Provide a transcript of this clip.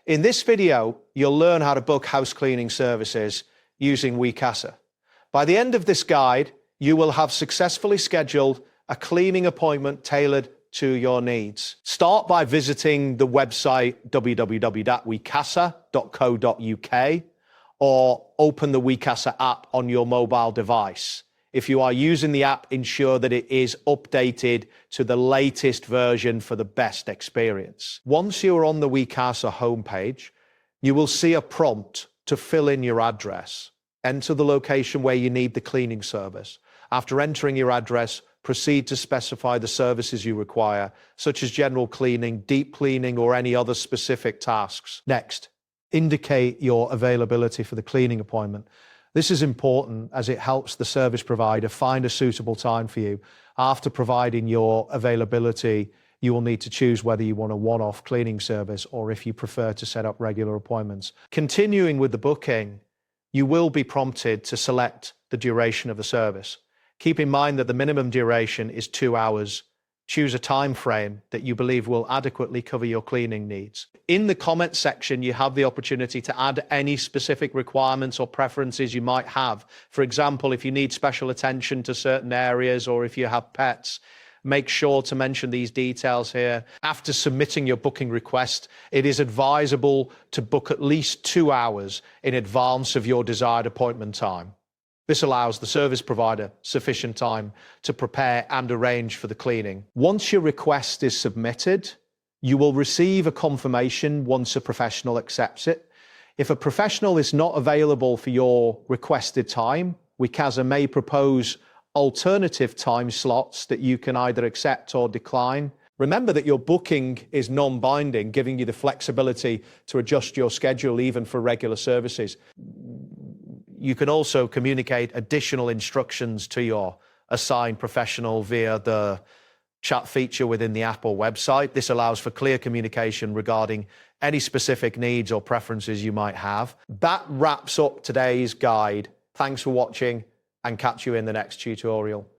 In this video, you'll learn how to book house cleaning services using Wecasa. By the end of this guide, you will have successfully scheduled a cleaning appointment tailored to your needs. Start by visiting the website www.wecasa.co.uk or open the Wecasa app on your mobile device. If you are using the app, ensure that it is updated to the latest version for the best experience. Once you are on the Wecasa homepage, you will see a prompt to fill in your address. Enter the location where you need the cleaning service. After entering your address, proceed to specify the services you require, such as general cleaning, deep cleaning, or any other specific tasks. Next, indicate your availability for the cleaning appointment. This is important as it helps the service provider find a suitable time for you. After providing your availability, you will need to choose whether you want a one-off cleaning service or if you prefer to set up regular appointments. Continuing with the booking, you will be prompted to select the duration of the service. Keep in mind that the minimum duration is 2 hours. Choose a time frame that you believe will adequately cover your cleaning needs. In the comment section, you have the opportunity to add any specific requirements or preferences you might have. For example, if you need special attention to certain areas or if you have pets, make sure to mention these details here. After submitting your booking request, it is advisable to book at least 2 hours in advance of your desired appointment time. This allows the service provider sufficient time to prepare and arrange for the cleaning. Once your request is submitted, you will receive a confirmation once a professional accepts it. If a professional is not available for your requested time, Wecasa may propose alternative time slots that you can either accept or decline. Remember that your booking is non-binding, giving you the flexibility to adjust your schedule even for regular services. You can also communicate additional instructions to your assigned professional via the chat feature within the app or website. This allows for clear communication regarding any specific needs or preferences you might have. That wraps up today's guide. Thanks for watching and catch you in the next tutorial.